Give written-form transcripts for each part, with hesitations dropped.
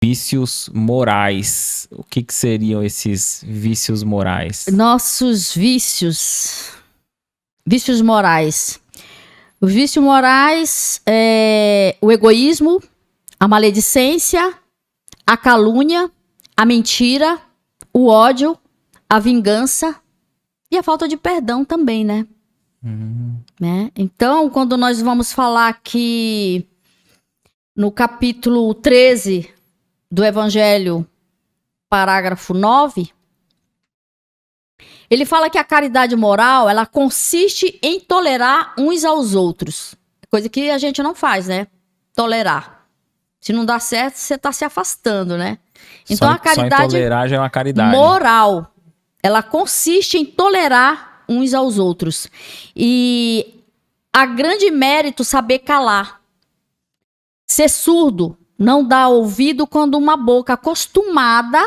vícios morais. O que seriam esses vícios morais? Nossos vícios. Vícios morais. Os vícios morais é o egoísmo, a maledicência, a calúnia, a mentira, o ódio, a vingança e a falta de perdão também, né? Né? Então, quando nós vamos falar aqui no capítulo 13 do Evangelho, parágrafo 9, ele fala que a caridade moral, ela consiste em tolerar uns aos outros. Coisa que a gente não faz, né? Tolerar. Se não dá certo, você está se afastando, né? Então, a caridade só em tolerar já é uma caridade. moral, ela consiste em tolerar uns aos outros. E há grande mérito saber calar. Ser surdo não dá ouvido quando uma boca acostumada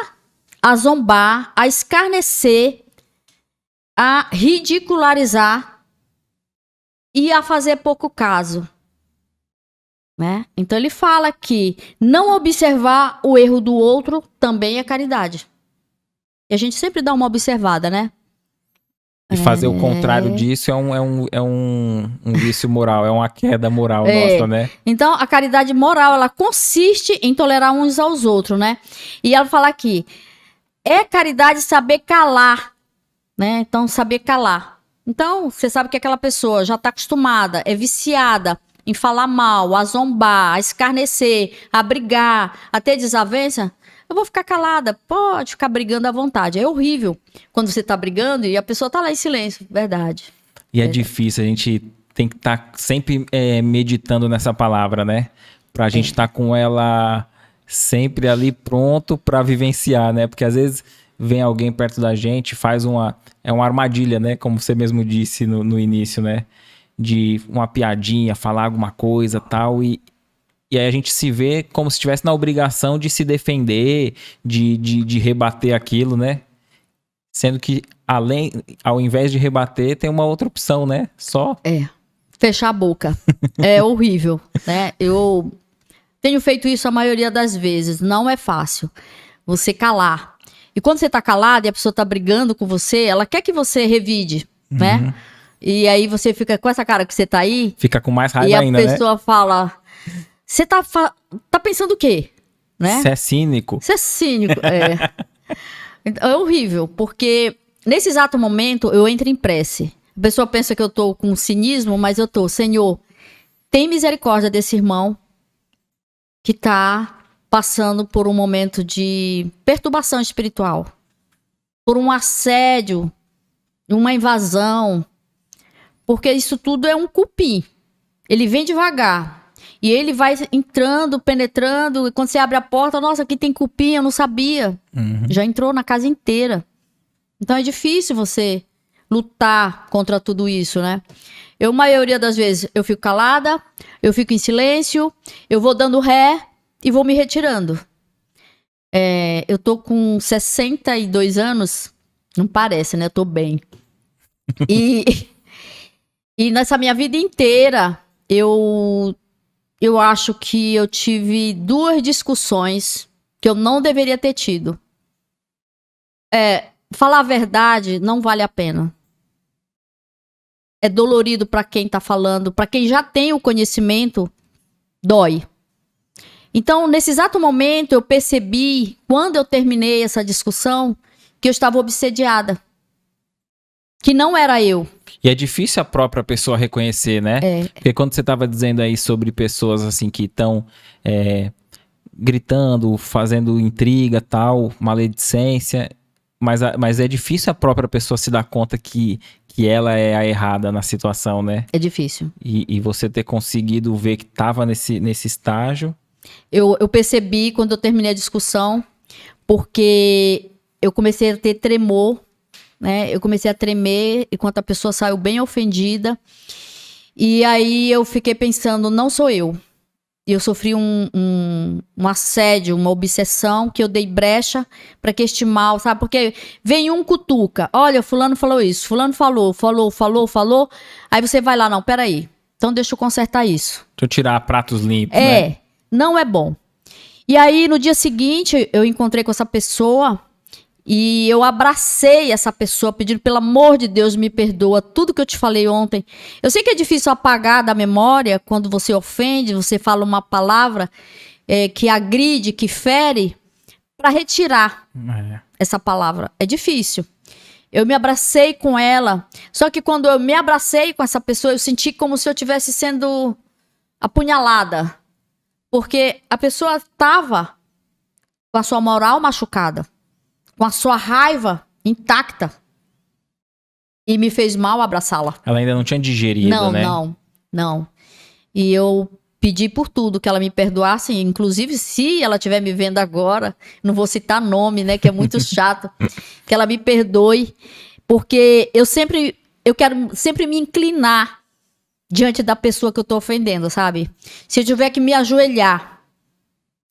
a zombar, a escarnecer, a ridicularizar e a fazer pouco caso. Né? Então ele fala que não observar o erro do outro também é caridade. E a gente sempre dá uma observada, né? E fazer o contrário disso é um vício moral, é uma queda moral nossa, né? Então, a caridade moral, ela consiste em tolerar uns aos outros, né? E ela fala aqui, é caridade saber calar, né? Então, saber calar. Então, você sabe que aquela pessoa já está acostumada, é viciada em falar mal, a zombar, a escarnecer, a brigar, a ter desavença. Eu vou ficar calada, pode ficar brigando à vontade. É horrível quando você tá brigando e a pessoa tá lá em silêncio, verdade. E é difícil, a gente tem que estar sempre meditando nessa palavra, né? Pra gente estar com ela sempre ali pronto pra vivenciar, né? Porque às vezes vem alguém perto da gente, faz uma armadilha, né? Como você mesmo disse no início, né? De uma piadinha, falar alguma coisa tal, e aí a gente se vê como se estivesse na obrigação de se defender, de rebater aquilo, né? Sendo que, ao invés de rebater, tem uma outra opção, né? Só... fechar a boca. É horrível, né? Eu tenho feito isso a maioria das vezes. Não é fácil você calar. E quando você tá calado e a pessoa tá brigando com você, ela quer que você revide, né? E aí você fica com essa cara que você tá aí... Fica com mais raiva ainda, né? E a pessoa fala... Você tá pensando o quê? Né? Você é cínico. Você é cínico, É horrível, porque nesse exato momento eu entro em prece. A pessoa pensa que eu tô com cinismo, mas eu tô, Senhor, tem misericórdia desse irmão que tá passando por um momento de perturbação espiritual, por um assédio, uma invasão, porque isso tudo é um cupim. Ele vem devagar. E ele vai entrando, penetrando, e quando você abre a porta, nossa, aqui tem cupim, eu não sabia. Já entrou na casa inteira. Então é difícil você lutar contra tudo isso, né? Eu, maioria das vezes, eu fico calada, eu fico em silêncio, eu vou dando ré e vou me retirando. Eu tô com 62 anos, não parece, né? Eu tô bem. E nessa minha vida inteira, eu acho que eu tive 2 discussões que eu não deveria ter tido. Falar a verdade não vale a pena. É dolorido para quem tá falando, para quem já tem o conhecimento, dói. Então, nesse exato momento, eu percebi, quando eu terminei essa discussão, que eu estava obsediada. Que não era eu. E é difícil a própria pessoa reconhecer, né? Porque quando você estava dizendo aí sobre pessoas assim que estão gritando, fazendo intriga, tal, maledicência, mas é difícil a própria pessoa se dar conta que ela é a errada na situação, né? É difícil. E você ter conseguido ver que estava nesse estágio. Eu percebi quando eu terminei a discussão, porque eu comecei a ter tremor, né? Eu comecei a tremer enquanto a pessoa saiu bem ofendida. E aí eu fiquei pensando, não sou eu. Eu sofri um assédio, uma obsessão, que eu dei brecha para que este mal, sabe? Porque vem um cutuca. Olha, fulano falou isso, fulano falou. Aí você vai lá, não, peraí. Então deixa eu consertar isso. Deixa eu tirar pratos limpos, né? Não é bom. E aí, no dia seguinte, eu encontrei com essa pessoa e eu abracei essa pessoa, pedindo, pelo amor de Deus, me perdoa, tudo que eu te falei ontem. Eu sei que é difícil apagar da memória quando você ofende, você fala uma palavra que agride, que fere, para retirar essa palavra. É difícil. Eu me abracei com ela, só que quando eu me abracei com essa pessoa, eu senti como se eu estivesse sendo apunhalada. Porque a pessoa estava com a sua moral machucada, com a sua raiva intacta. E me fez mal abraçá-la. Ela ainda não tinha digerido, né? Não. E eu pedi por tudo que ela me perdoasse, inclusive se ela estiver me vendo agora, não vou citar nome, né, que é muito chato, que ela me perdoe, porque eu quero sempre me inclinar diante da pessoa que eu tô ofendendo, sabe? Se eu tiver que me ajoelhar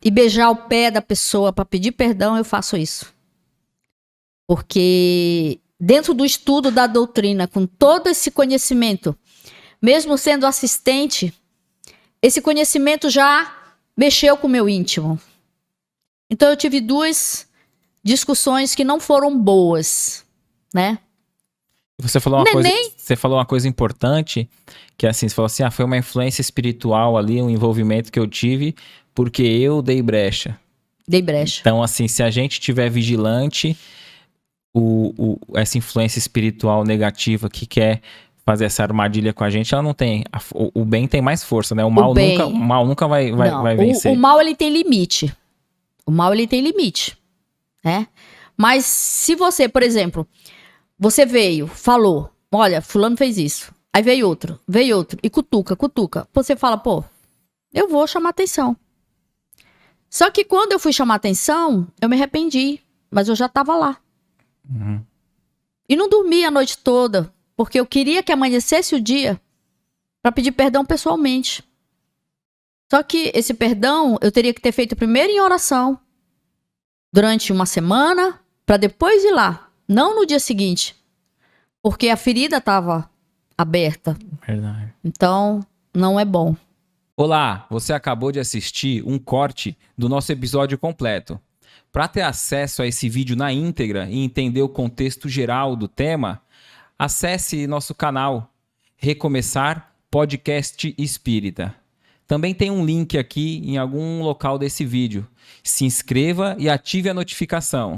e beijar o pé da pessoa para pedir perdão, eu faço isso. Porque dentro do estudo da doutrina, com todo esse conhecimento, mesmo sendo assistente, esse conhecimento já mexeu com o meu íntimo. Então eu tive 2 discussões que não foram boas, né? Você falou uma coisa importante, que assim, você falou assim, foi uma influência espiritual ali, um envolvimento que eu tive, porque eu dei brecha. Dei brecha. Então, assim, se a gente estiver vigilante, essa influência espiritual negativa que quer fazer essa armadilha com a gente, ela não tem. O bem tem mais força, né? O mal nunca vai vencer. O mal, ele tem limite. O mal, ele tem limite, né? Mas se você, por exemplo, você veio, falou, olha, fulano fez isso. Aí veio outro, e cutuca. Você fala, pô, eu vou chamar atenção. Só que quando eu fui chamar atenção, eu me arrependi, mas eu já tava lá. Uhum. E não dormi a noite toda, porque eu queria que amanhecesse o dia para pedir perdão pessoalmente. Só que esse perdão eu teria que ter feito primeiro em oração, durante uma semana, para depois ir lá, não no dia seguinte, porque a ferida estava aberta. Verdade. Então, não é bom. Olá, você acabou de assistir um corte do nosso episódio completo. Para ter acesso a esse vídeo na íntegra e entender o contexto geral do tema, acesse nosso canal Recomeçar Podcast Espírita. Também tem um link aqui em algum local desse vídeo. Se inscreva e ative a notificação.